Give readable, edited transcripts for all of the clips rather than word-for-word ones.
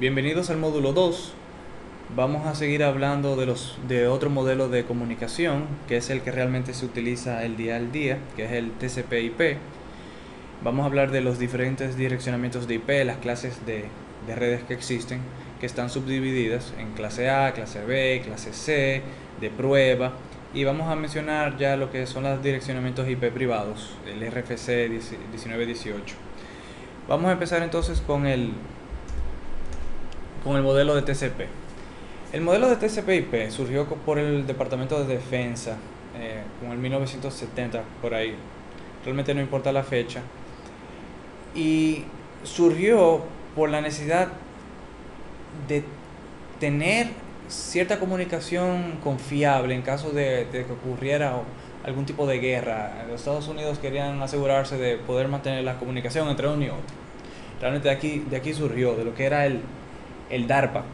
Bienvenidos al módulo 2. Vamos a seguir hablando de otro modelo de comunicación, que es el que realmente se utiliza el día al día, que es el TCP/IP. Vamos a hablar de los diferentes direccionamientos de IP, las clases de redes que existen, que están subdivididas en clase A, clase B, clase C, de prueba. Y vamos a mencionar ya lo que son los direccionamientos IP privados, el RFC 1918. Vamos a empezar entonces con el modelo de TCP. El modelo de TCP/IP surgió por el Departamento de Defensa, como en 1970, por ahí. Realmente no importa la fecha. Y surgió por la necesidad de tener cierta comunicación confiable en caso de que ocurriera algún tipo de guerra. Los Estados Unidos querían asegurarse de poder mantener la comunicación entre uno y otro. Realmente de aquí surgió, de lo que era el DARPA.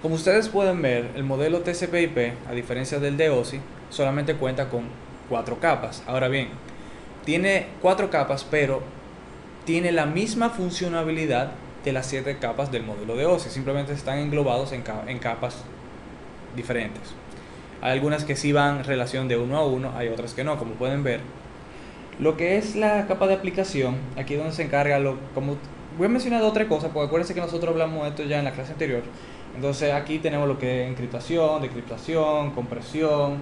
Como ustedes pueden ver, el modelo TCP/IP, a diferencia del de OSI, solamente cuenta con 4 capas. Ahora bien, tiene 4 capas, pero tiene la misma funcionalidad de las 7 capas del modelo de OSI. Simplemente están englobados en capas diferentes. Hay algunas que sí van en relación de uno a uno, hay otras que no, como pueden ver. Lo que es la capa de aplicación, aquí es donde se encarga, como voy a mencionar otra cosa, porque acuérdense que nosotros hablamos de esto ya en la clase anterior. Entonces aquí tenemos lo que es encriptación, decriptación, compresión,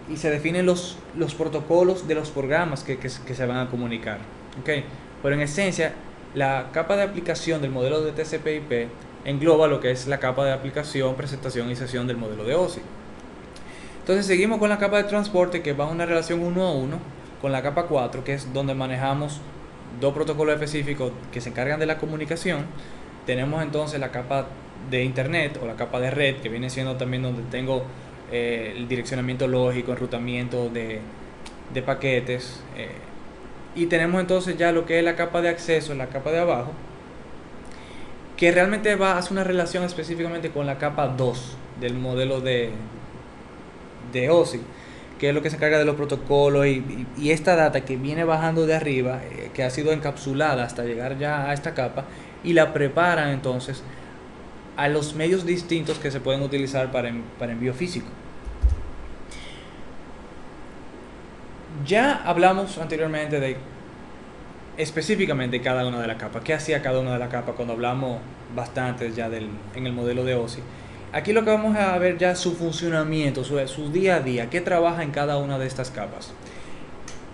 y se definen los protocolos de los programas que se van a comunicar. ¿Okay? Pero en esencia, la capa de aplicación del modelo de TCP/IP engloba lo que es la capa de aplicación, presentación y sesión del modelo de OSI. Entonces seguimos con la capa de transporte, que va a una relación uno a uno con la capa 4, que es donde manejamos dos protocolos específicos que se encargan de la comunicación. Tenemos entonces la capa de internet o la capa de red, que viene siendo también donde tengo el direccionamiento lógico, enrutamiento de paquetes. Y tenemos entonces ya lo que es la capa de acceso, la capa de abajo, que realmente va a hacer una relación específicamente con la capa 2 del modelo de OSI, que es lo que se encarga de los protocolos y esta data que viene bajando de arriba, que ha sido encapsulada hasta llegar ya a esta capa, y la preparan entonces a los medios distintos que se pueden utilizar para envío físico. Ya hablamos anteriormente de específicamente de cada una de las capas, qué hacía cada una de las capas cuando hablamos bastante ya en el modelo de OSI. Aquí lo que vamos a ver ya es su funcionamiento, su día a día, qué trabaja en cada una de estas capas.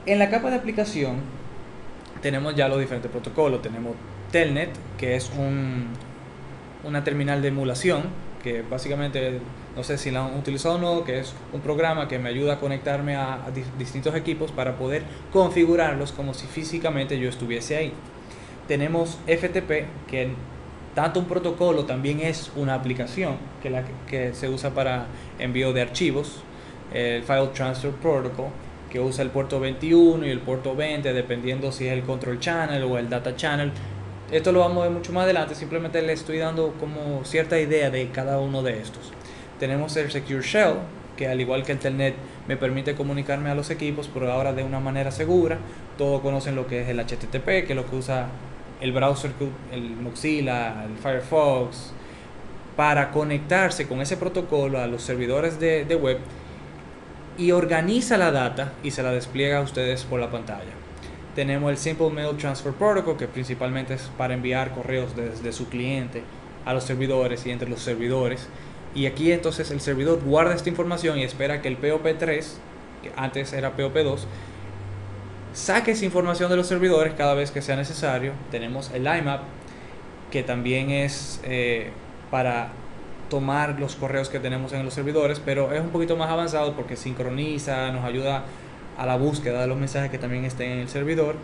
En la capa de aplicación tenemos ya los diferentes protocolos. Tenemos Telnet, que es una terminal de emulación, que básicamente, no sé si la han utilizado o no, que es un programa que me ayuda a conectarme a distintos equipos para poder configurarlos como si físicamente yo estuviese ahí. Tenemos FTP, que tanto un protocolo también es una aplicación que se usa para envío de archivos, el File Transfer Protocol, que usa el puerto 21 y el puerto 20, dependiendo si es el Control Channel o el Data Channel. Esto lo vamos a ver mucho más adelante, simplemente le estoy dando como cierta idea de cada uno de estos. Tenemos el Secure Shell, que al igual que el Telnet me permite comunicarme a los equipos, pero ahora de una manera segura. Todos conocen lo que es el HTTP, que es lo que usa el browser, el Mozilla, el Firefox, para conectarse con ese protocolo a los servidores de web, y organiza la data y se la despliega a ustedes por la pantalla. Tenemos el Simple Mail Transfer Protocol, que principalmente es para enviar correos desde su cliente a los servidores y entre los servidores. Y aquí entonces el servidor guarda esta información y espera que el POP3, que antes era POP2, saque esa información de los servidores cada vez que sea necesario. Tenemos el IMAP, que también es para tomar los correos que tenemos en los servidores, pero es un poquito más avanzado porque sincroniza, nos ayuda a la búsqueda de los mensajes que también estén en el servidor.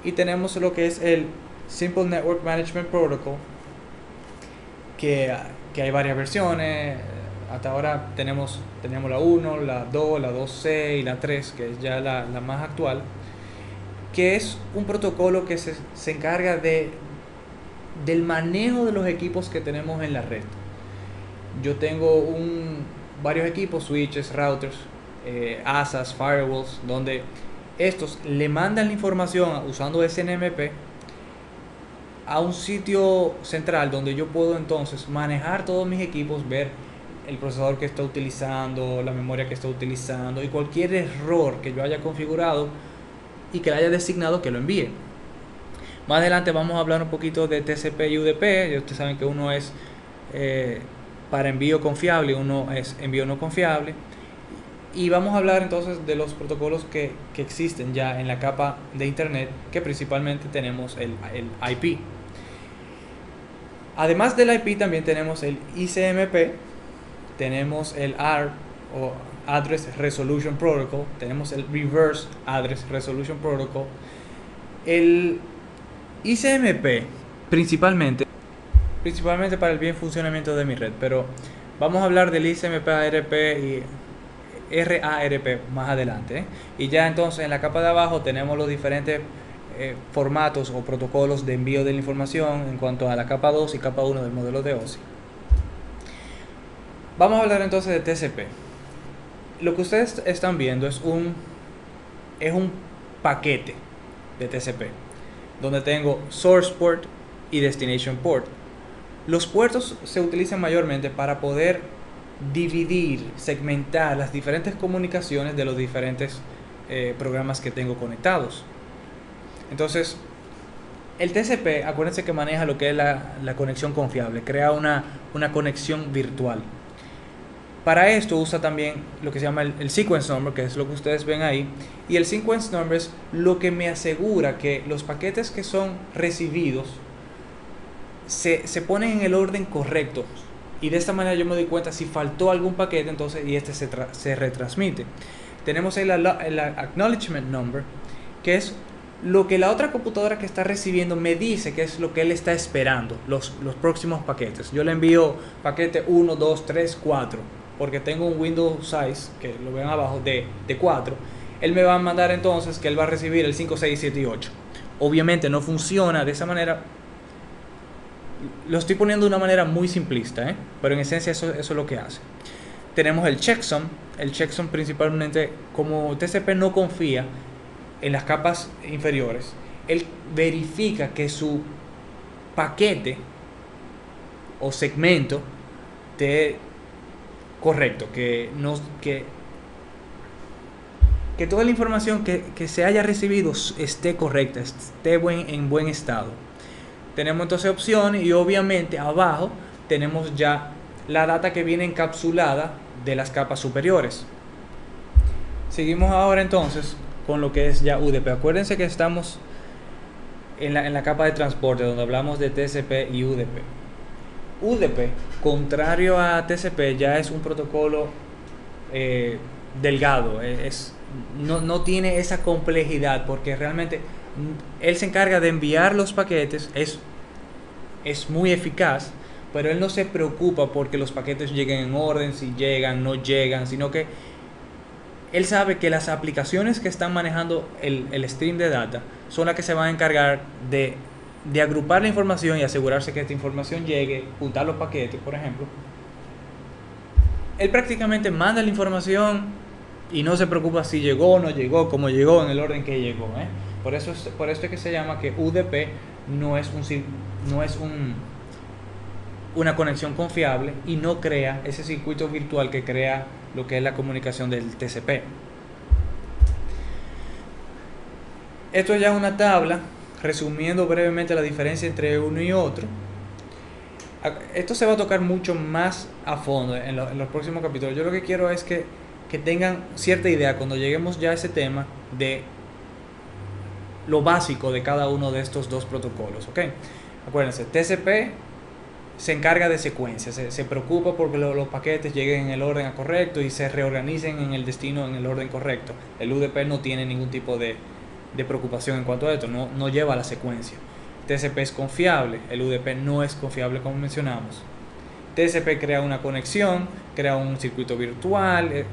Y tenemos lo que es el Simple Network Management Protocol, que hay varias versiones. Hasta ahora tenemos la 1, la 2, la 2C y la 3, que es ya la más actual, que es un protocolo que se encarga del manejo de los equipos que tenemos en la red. Yo tengo varios equipos, switches, routers, ASAs, firewalls, donde estos le mandan la información usando SNMP a un sitio central donde yo puedo entonces manejar todos mis equipos, ver el procesador que está utilizando, la memoria que está utilizando y cualquier error que yo haya configurado y que le haya designado que lo envíe. Más adelante vamos a hablar un poquito de TCP y UDP. Ya ustedes saben que uno es para envío confiable y uno es envío no confiable. Y vamos a hablar entonces de los protocolos que existen ya en la capa de internet, que principalmente tenemos el IP. Además del IP también tenemos el ICMP, tenemos el ARP o Address Resolution Protocol, tenemos el Reverse Address Resolution Protocol. El ICMP principalmente para el bien funcionamiento de mi red, pero vamos a hablar del ICMP ARP y RARP más adelante, ¿eh? Y ya entonces en la capa de abajo tenemos los diferentes formatos o protocolos de envío de la información en cuanto a la capa 2 y capa 1 del modelo de OSI. Vamos a hablar entonces de TCP. Lo que ustedes están viendo es un paquete de TCP donde tengo source port y destination port. Los puertos se utilizan mayormente para poder dividir, segmentar las diferentes comunicaciones de los diferentes programas que tengo conectados. Entonces, el TCP, acuérdense que maneja lo que es la conexión confiable, crea una conexión virtual. Para esto usa también lo que se llama el sequence number, que es lo que ustedes ven ahí. Y el sequence number es lo que me asegura que los paquetes que son recibidos se ponen en el orden correcto. Y de esta manera yo me doy cuenta si faltó algún paquete, entonces y este se retransmite. Tenemos el acknowledgement number, que es lo que la otra computadora que está recibiendo me dice que es lo que él está esperando, los próximos paquetes. Yo le envío paquete 1, 2, 3, 4, porque tengo un Windows size, que lo ven abajo, de 4. Él me va a mandar entonces que él va a recibir el 5, 6, 7 y 8. Obviamente no funciona de esa manera. Lo estoy poniendo de una manera muy simplista, pero en esencia eso es lo que hace. Tenemos el checksum. El checksum principalmente, como TCP no confía en las capas inferiores, él verifica que su paquete o segmento esté correcto, que toda la información que se haya recibido esté correcta, esté en buen estado. Tenemos entonces opciones y obviamente abajo tenemos ya la data que viene encapsulada de las capas superiores. Seguimos ahora entonces con lo que es ya UDP. Acuérdense que estamos en la capa de transporte donde hablamos de TCP y UDP. UDP, contrario a TCP, ya es un protocolo delgado, no tiene esa complejidad porque realmente él se encarga de enviar los paquetes, es muy eficaz, pero él no se preocupa porque los paquetes lleguen en orden, si llegan, no llegan, sino que él sabe que las aplicaciones que están manejando el stream de data son las que se van a encargar de agrupar la información y asegurarse que esta información llegue, juntar los paquetes, por ejemplo. Él prácticamente manda la información y no se preocupa si llegó o no llegó, cómo llegó, en el orden que llegó, Por esto es que se llama que UDP no es una conexión confiable y no crea ese circuito virtual que crea lo que es la comunicación del TCP. Esto es ya una tabla resumiendo brevemente la diferencia entre uno y otro. Esto se va a tocar mucho más a fondo en los próximos capítulos. Yo lo que quiero es que tengan cierta idea cuando lleguemos ya a ese tema de lo básico de cada uno de estos dos protocolos, ¿ok? Acuérdense, TCP se encarga de secuencia, se preocupa porque los paquetes lleguen en el orden correcto y se reorganicen en el destino en el orden correcto. El UDP no tiene ningún tipo de preocupación en cuanto a esto, no lleva la secuencia. TCP es confiable, el UDP no es confiable como mencionamos. TCP crea una conexión, crea un circuito virtual,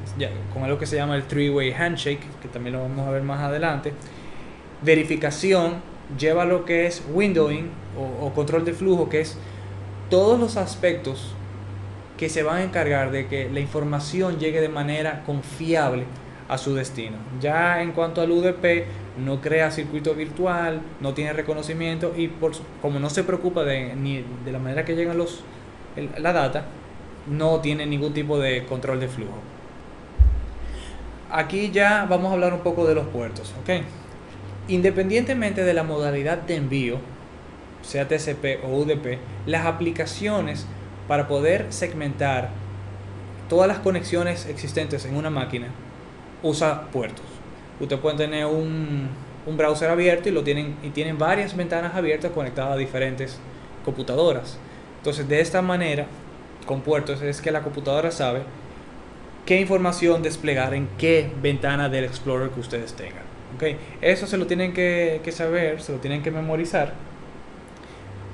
con algo que se llama el three-way handshake, que también lo vamos a ver más adelante. Verificación lleva lo que es windowing o control de flujo, que es todos los aspectos que se van a encargar de que la información llegue de manera confiable a su destino. Ya en cuanto al UDP, no crea circuito virtual, no tiene reconocimiento y como no se preocupa ni de la manera que llegan la data, no tiene ningún tipo de control de flujo. Aquí ya vamos a hablar un poco de los puertos, ¿ok? Independientemente de la modalidad de envío, sea TCP o UDP, las aplicaciones para poder segmentar todas las conexiones existentes en una máquina usa puertos. Usted puede tener un browser abierto y tienen varias ventanas abiertas conectadas a diferentes computadoras. Entonces, de esta manera, con puertos, es que la computadora sabe qué información desplegar en qué ventana del Explorer que ustedes tengan. ¿Okay? Eso se lo tienen que saber, se lo tienen que memorizar.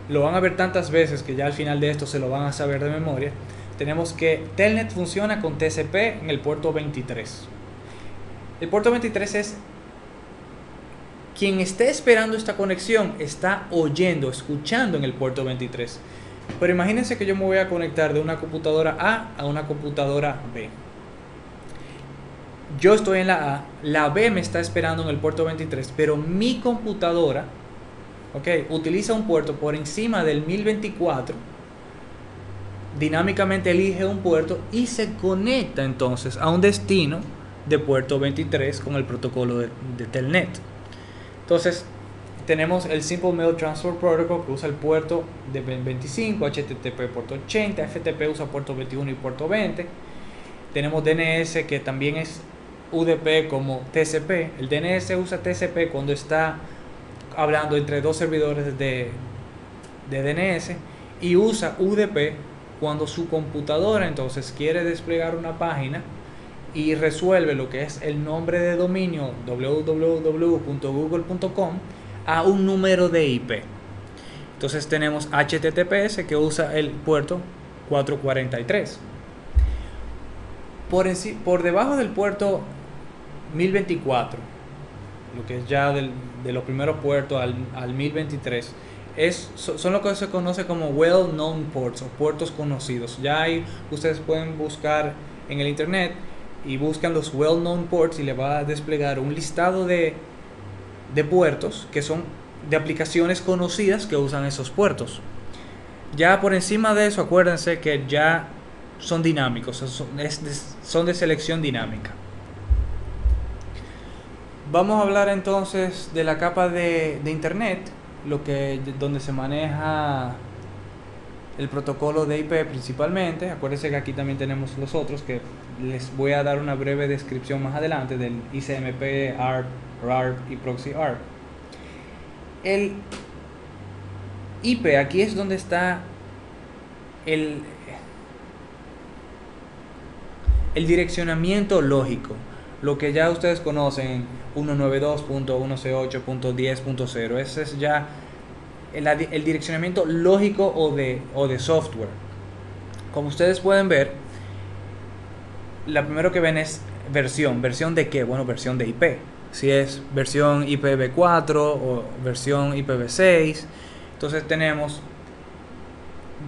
Lo van a ver tantas veces que ya al final de esto se lo van a saber de memoria. Tenemos que Telnet funciona con TCP en el puerto 23. El puerto 23 es quien esté esperando esta conexión, está oyendo, escuchando en el puerto 23. Pero imagínense que yo me voy a conectar de una computadora A una computadora B. Yo estoy en la B me está esperando en el puerto 23, pero mi computadora, utiliza un puerto por encima del 1024, dinámicamente elige un puerto y se conecta entonces a un destino de puerto 23 con el protocolo de Telnet. Entonces tenemos el Simple Mail Transfer Protocol, que usa el puerto de 25, HTTP puerto 80, FTP usa puerto 21 y puerto 20. Tenemos DNS, que también es UDP como TCP. El DNS usa TCP cuando está hablando entre dos servidores de DNS, y usa UDP cuando su computadora entonces quiere desplegar una página y resuelve lo que es el nombre de dominio www.google.com a un número de IP. Entonces tenemos HTTPS, que usa el puerto 443. Por debajo del puerto 1024, lo que es ya de los primeros puertos al 1023, son lo que se conoce como well known ports, o puertos conocidos. Ya ahí ustedes pueden buscar en el internet y buscan los well known ports y le va a desplegar un listado de puertos que son de aplicaciones conocidas que usan esos puertos. Ya por encima de eso, acuérdense que ya son dinámicos, son de selección dinámica. Vamos a hablar entonces de la capa de internet, donde se maneja el protocolo de IP principalmente. Acuérdense que aquí también tenemos los otros, que les voy a dar una breve descripción más adelante, del ICMP, ARP, RARP y Proxy ARP. El IP, aquí es donde está el direccionamiento lógico, lo que ya ustedes conocen, 192.168.10.0. Ese es ya el direccionamiento lógico o de software. Como ustedes pueden ver, la primero que ven es versión de qué. Bueno, versión de IP, si es versión IPv4 o versión IPv6. Entonces tenemos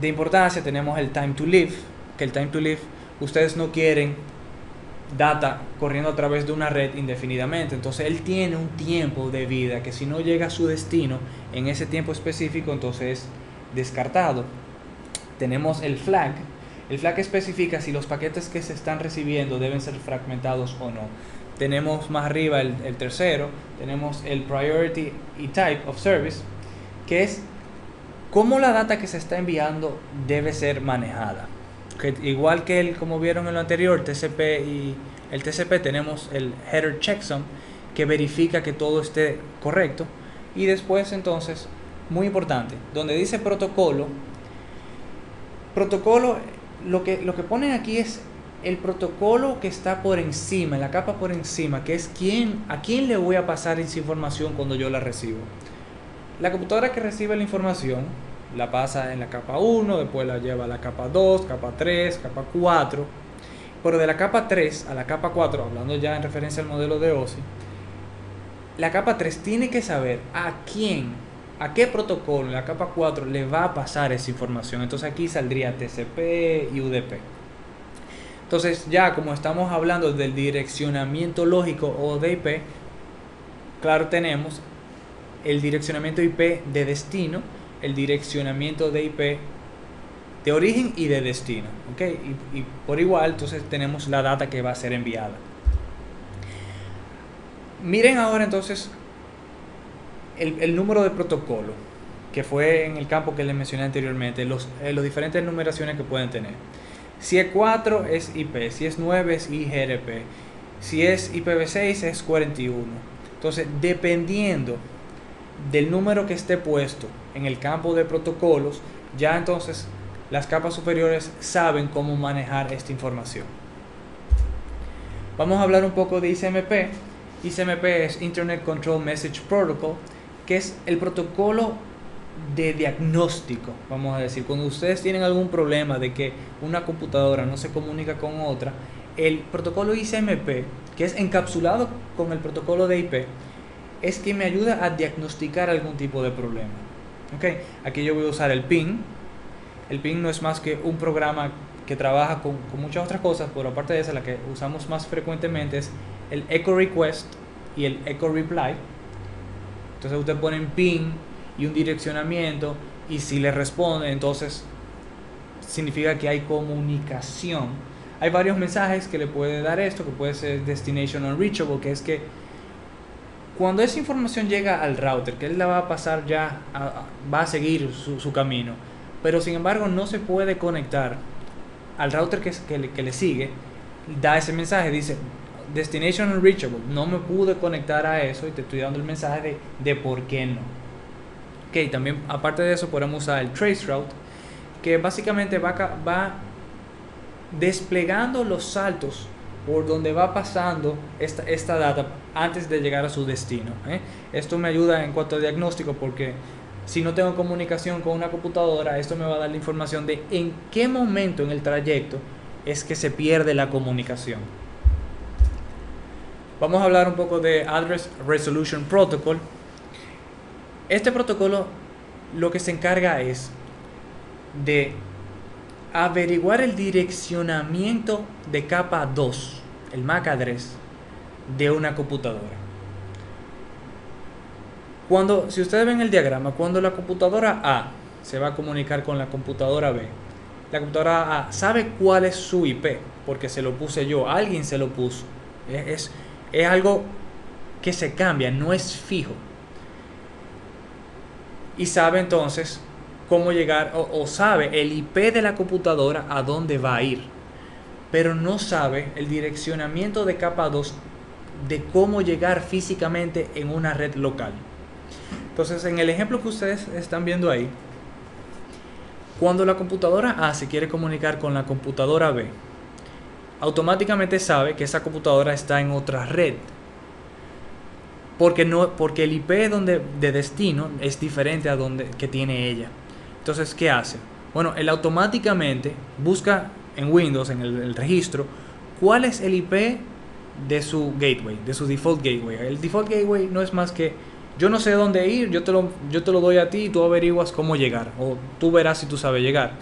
de importancia, tenemos el time to live, que el time to live, ustedes no quieren data corriendo a través de una red indefinidamente. Entonces él tiene un tiempo de vida que, si no llega a su destino en ese tiempo específico, entonces es descartado. Tenemos el flag. El flag especifica si los paquetes que se están recibiendo deben ser fragmentados o no. Tenemos más arriba el tercero, tenemos el priority y type of service, que es cómo la data que se está enviando debe ser manejada. Que igual que como vieron en lo anterior, el TCP, tenemos el header checksum, que verifica que todo esté correcto. Y después, entonces, muy importante, donde dice protocolo, lo que ponen aquí es el protocolo que está por encima, en la capa por encima, que es a quién le voy a pasar esa información cuando yo la recibo. La computadora que recibe la información la pasa en la capa 1, después la lleva a la capa 2, capa 3, capa 4. Pero de la capa 3 a la capa 4, hablando ya en referencia al modelo de OSI, la capa 3 tiene que saber a qué protocolo en la capa 4 le va a pasar esa información. Entonces aquí saldría TCP y UDP. Entonces ya como estamos hablando del direccionamiento lógico o de IP, claro, tenemos el direccionamiento IP de destino, el direccionamiento de IP de origen y de destino, ¿ok? Y por igual, entonces tenemos la data que va a ser enviada. Miren ahora entonces el número de protocolo, que fue en el campo que les mencioné anteriormente, los diferentes numeraciones que pueden tener. Si es 4 es IP, si es 9 es IGRP, si es IPv6 es 41. Entonces, dependiendo del número que esté puesto en el campo de protocolos, ya entonces las capas superiores saben cómo manejar esta información. Vamos a hablar un poco de ICMP. ICMP es Internet Control Message Protocol, que es el protocolo de diagnóstico, vamos a decir. Cuando ustedes tienen algún problema de que una computadora no se comunica con otra, el protocolo ICMP, que es encapsulado con el protocolo de IP, es que me ayuda a diagnosticar algún tipo de problema. ¿Okay? Aquí yo voy a usar el PIN. El PIN no es más que un programa que trabaja con muchas otras cosas, pero aparte de esa, la que usamos más frecuentemente es el Echo Request y el Echo Reply. Entonces ustedes ponen PIN y un direccionamiento, y si le responde, entonces significa que hay comunicación. Hay varios mensajes que le puede dar esto, que puede ser Destination Unreachable, que es que cuando esa información llega al router, que él la va a pasar ya, va a seguir su camino, pero sin embargo no se puede conectar al router que le sigue, da ese mensaje, dice Destination Unreachable, no me pude conectar a eso, y te estoy dando el mensaje de por qué no. Ok, también aparte de eso podemos usar el Traceroute, que básicamente va desplegando los saltos por donde va pasando esta data antes de llegar a su destino. Esto me ayuda en cuanto a diagnóstico, porque si no tengo comunicación con una computadora, esto me va a dar la información de en qué momento en el trayecto es que se pierde la comunicación. Vamos a hablar un poco de Address Resolution Protocol. Este protocolo lo que se encarga es de averiguar el direccionamiento de capa 2, el MAC address de una computadora. Si ustedes ven el diagrama, cuando la computadora A se va a comunicar con la computadora B, la computadora A sabe cuál es su IP, porque se lo puse yo, alguien se lo puso. Es algo que se cambia, no es fijo. Y sabe entonces cómo llegar, o sabe el IP de la computadora a dónde va a ir, pero no sabe el direccionamiento de capa 2 de cómo llegar físicamente en una red local. Entonces, en el ejemplo que ustedes están viendo ahí, cuando la computadora A se quiere comunicar con la computadora B, automáticamente sabe que esa computadora está en otra red, porque el IP de destino es diferente a donde que tiene ella. Entonces, ¿qué hace? Bueno, él automáticamente busca en Windows, en el registro, cuál es el IP de su gateway, de su default gateway. El default gateway no es más que yo no sé dónde ir, yo te lo doy a ti y tú averiguas cómo llegar, o tú verás si tú sabes llegar.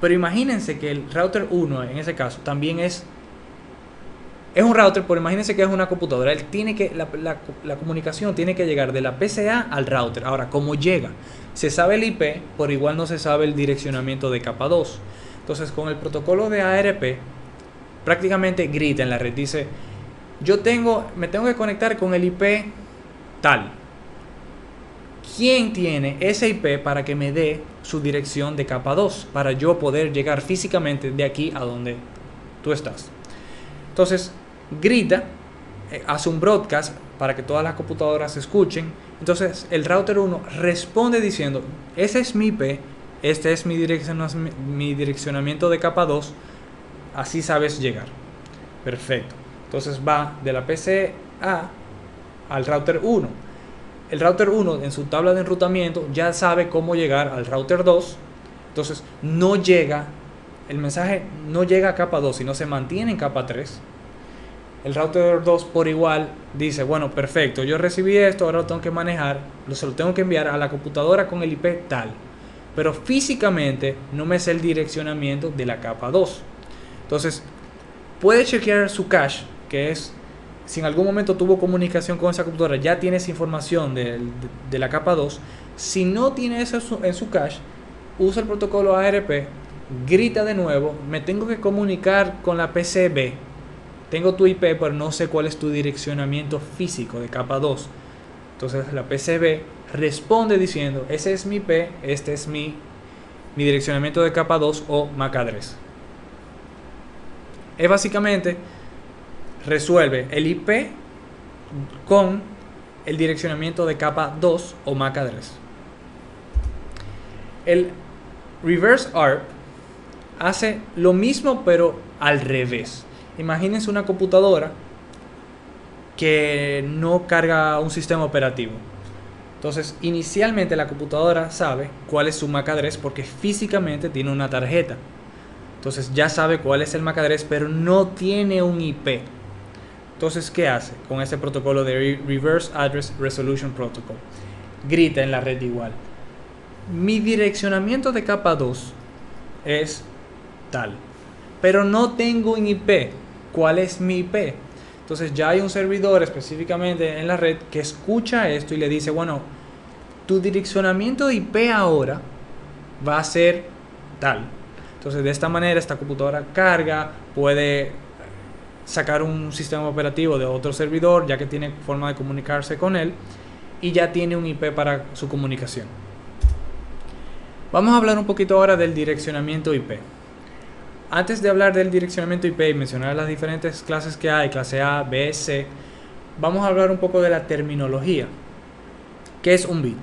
Pero imagínense que el router 1 en ese caso también es un router, pero imagínense que es una computadora. Él tiene que la comunicación tiene que llegar de la PCA al router. Ahora, ¿cómo llega? Se sabe el IP, pero igual no se sabe el direccionamiento de capa 2. Entonces, con el protocolo de ARP, prácticamente grita en la red, dice, me tengo que conectar con el IP tal. ¿Quién tiene ese IP para que me dé su dirección de capa 2 para yo poder llegar físicamente de aquí a donde tú estás? Entonces grita, hace un broadcast para que todas las computadoras escuchen. Entonces el router 1 responde diciendo, ese es mi IP, este es mi direccionamiento de capa 2, así sabes llegar. Perfecto. Entonces va de la PCA al router 1. El router 1 en su tabla de enrutamiento ya sabe cómo llegar al router 2. Entonces el mensaje no llega a capa 2, sino se mantiene en capa 3. El router 2 por igual dice, bueno, perfecto, yo recibí esto, ahora lo tengo que manejar, se lo tengo que enviar a la computadora con el IP tal. Pero físicamente no me sé el direccionamiento de la capa 2. Entonces, puede chequear su cache, que es si en algún momento tuvo comunicación con esa computadora, ya tiene esa información de la capa 2. Si no tiene eso en su cache, usa el protocolo ARP, grita de nuevo, me tengo que comunicar con la PCB. Tengo tu IP, pero no sé cuál es tu direccionamiento físico de capa 2. Entonces la PCB responde diciendo, ese es mi IP, este es mi direccionamiento de capa 2 o MAC address. Es básicamente resuelve el IP con el direccionamiento de capa 2 o MAC address. El reverse ARP hace lo mismo pero al revés. Imagínense una computadora que no carga un sistema operativo. Entonces, inicialmente la computadora sabe cuál es su MAC address porque físicamente tiene una tarjeta. Entonces ya sabe cuál es el MAC address, pero no tiene un IP. Entonces, ¿qué hace con ese protocolo de Reverse Address Resolution Protocol? Grita en la red igual. Mi direccionamiento de capa 2 es tal, pero no tengo un IP. ¿Cuál es mi IP? Entonces ya hay un servidor específicamente en la red que escucha esto y le dice, bueno, tu direccionamiento de IP ahora va a ser tal. Entonces de esta manera esta computadora carga, puede sacar un sistema operativo de otro servidor ya que tiene forma de comunicarse con él y ya tiene un IP para su comunicación. Vamos a hablar un poquito ahora del direccionamiento IP. Antes de hablar del direccionamiento IP y mencionar las diferentes clases que hay, clase A, B, C, vamos a hablar un poco de la terminología. ¿Qué es un bit?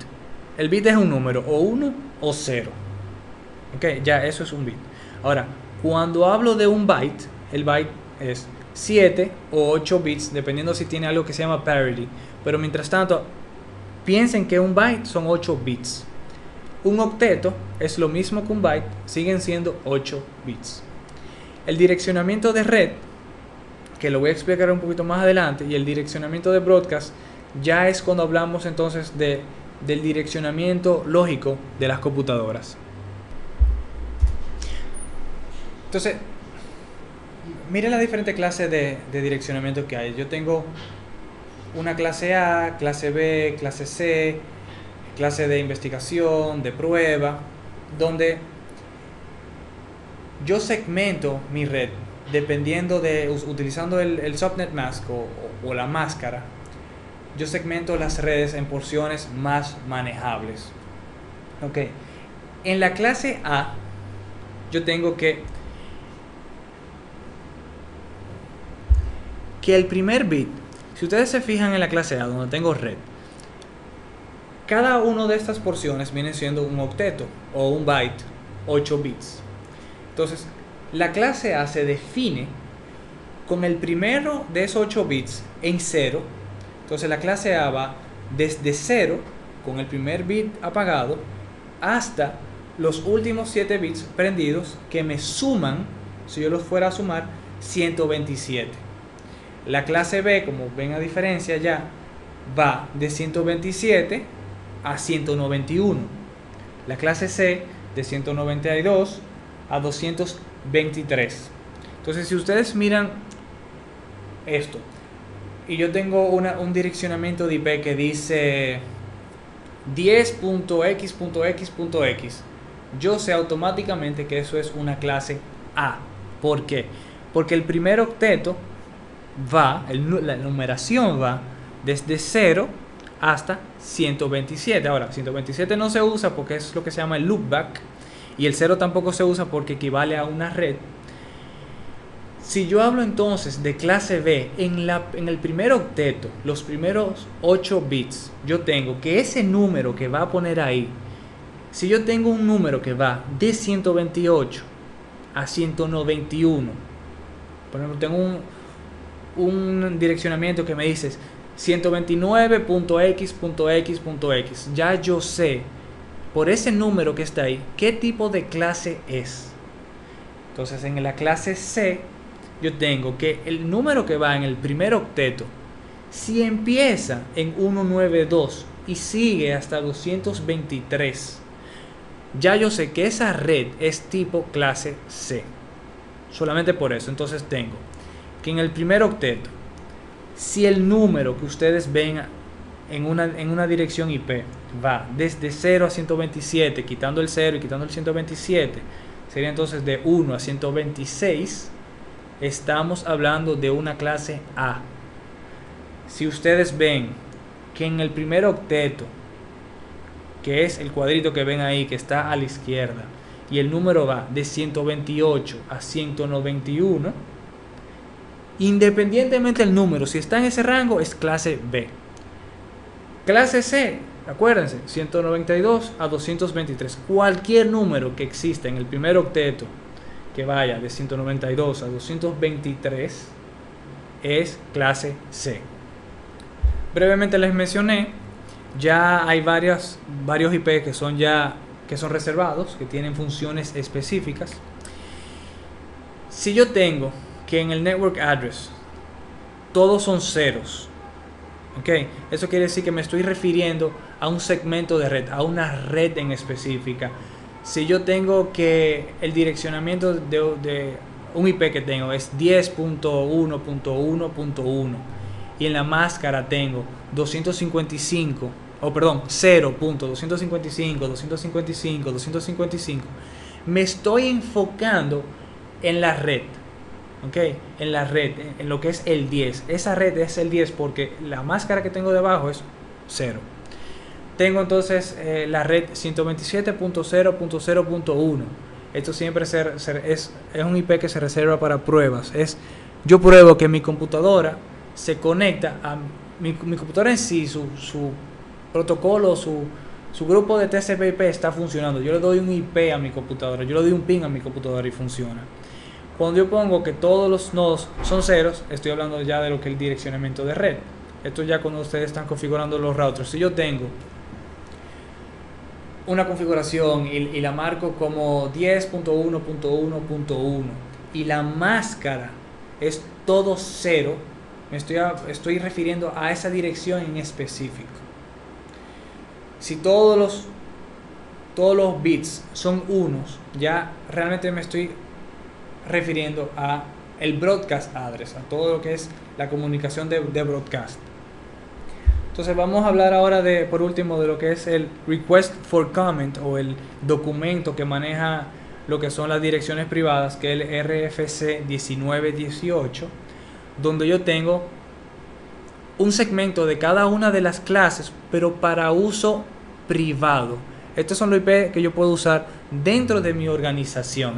El bit es un número, o 1 o 0. Ok, ya eso es un bit. Ahora, cuando hablo de un byte, el byte es 7 o 8 bits, dependiendo si tiene algo que se llama parity. Pero mientras tanto, piensen que un byte son 8 bits. Un octeto es lo mismo que un byte, siguen siendo 8 bits. El direccionamiento de red, que lo voy a explicar un poquito más adelante, y el direccionamiento de broadcast, ya es cuando hablamos entonces del direccionamiento lógico de las computadoras. Entonces, miren las diferentes clases de direccionamiento que hay. Yo tengo una clase A, clase B, clase C, clase de investigación, de prueba, donde yo segmento mi red dependiendo de, utilizando el subnet mask o la máscara. Yo segmento las redes en porciones más manejables. Ok, en la clase A yo tengo que el primer bit, si ustedes se fijan en la clase A donde tengo red, cada una de estas porciones viene siendo un octeto o un byte, 8 bits. Entonces, la clase A se define con el primero de esos 8 bits en 0. Entonces, la clase A va desde 0, con el primer bit apagado, hasta los últimos 7 bits prendidos que me suman, si yo los fuera a sumar, 127. La clase B, como ven a diferencia ya, va de 127 a 191. La clase C de 192 a 223. Entonces, si ustedes miran esto, y yo tengo un direccionamiento de IP que dice 10.x.x.x, yo sé automáticamente que eso es una clase A. ¿Por qué? Porque el primer octeto va, la numeración va desde 0 hasta 127. Ahora, 127 no se usa porque es lo que se llama el loopback, y el 0 tampoco se usa porque equivale a una red. Si yo hablo entonces de clase B, en el primer octeto, los primeros 8 bits, yo tengo que ese número que va a poner ahí, si yo tengo un número que va de 128 a 191, por ejemplo, tengo un direccionamiento que me dice 129.x.x.x, ya yo sé por ese número que está ahí qué tipo de clase es. Entonces, en la clase C yo tengo que el número que va en el primer octeto, si empieza en 192 y sigue hasta 223, ya yo sé que esa red es tipo clase C. Solamente por eso. Entonces tengo que en el primer octeto, si el número que ustedes ven en una dirección IP va desde 0 a 127, quitando el 0 y quitando el 127, sería entonces de 1 a 126, estamos hablando de una clase A. Si ustedes ven que en el primer octeto, que es el cuadrito que ven ahí, que está a la izquierda, y el número va de 128 a 191, independientemente del número, si está en ese rango, es clase B. Clase C, acuérdense, 192 a 223. Cualquier número que exista en el primer octeto que vaya de 192 a 223 es clase C. Brevemente les mencioné, ya hay varios IP que son reservados, que tienen funciones específicas. Si yo tengo que en el network address todos son ceros, ¿ok? Eso quiere decir que me estoy refiriendo a un segmento de red, a una red en específica. Si yo tengo que el direccionamiento de un IP que tengo es 10.1.1.1 y en la máscara tengo 0.255, me estoy enfocando en la red, ¿ok? En la red, en lo que es el 10. Esa red es el 10 porque la máscara que tengo debajo es 0. Tengo entonces la red 127.0.0.1. Esto siempre es un IP que se reserva para pruebas. Yo pruebo que mi computadora se conecta a mi computadora en sí, su protocolo, su grupo de TCP/IP está funcionando. Yo le doy un IP a mi computadora, yo le doy un ping a mi computadora y funciona. Cuando yo pongo que todos los nodos son ceros, estoy hablando ya de lo que es el direccionamiento de red. Esto ya cuando ustedes están configurando los routers. Si yo tengo una configuración y la marco como 10.1.1.1 y la máscara es todo cero, me estoy refiriendo a esa dirección en específico. Si todos los bits son unos, ya realmente me estoy refiriendo a el broadcast address, a todo lo que es la comunicación de broadcast. Entonces vamos a hablar ahora por último de lo que es el request for comment o el documento que maneja lo que son las direcciones privadas, que es el RFC 1918, donde yo tengo un segmento de cada una de las clases, pero para uso privado. Estos son los IP que yo puedo usar dentro de mi organización,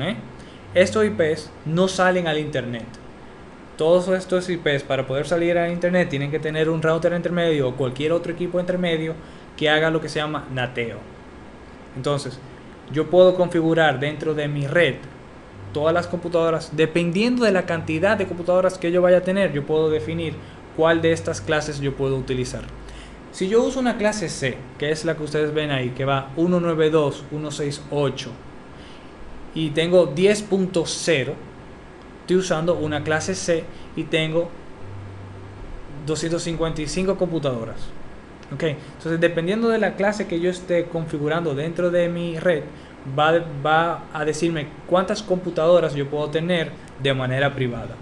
Estos IPs no salen al internet. Todos estos IPs para poder salir al internet tienen que tener un router intermedio o cualquier otro equipo intermedio que haga lo que se llama nateo. Entonces, yo puedo configurar dentro de mi red todas las computadoras, dependiendo de la cantidad de computadoras que yo vaya a tener, yo puedo definir cuál de estas clases yo puedo utilizar. Si yo uso una clase C, que es la que ustedes ven ahí, que va 192.168 y tengo 10.0, estoy usando una clase C y tengo 255 computadoras. Okay. Entonces, dependiendo de la clase que yo esté configurando dentro de mi red, va a decirme cuántas computadoras yo puedo tener de manera privada.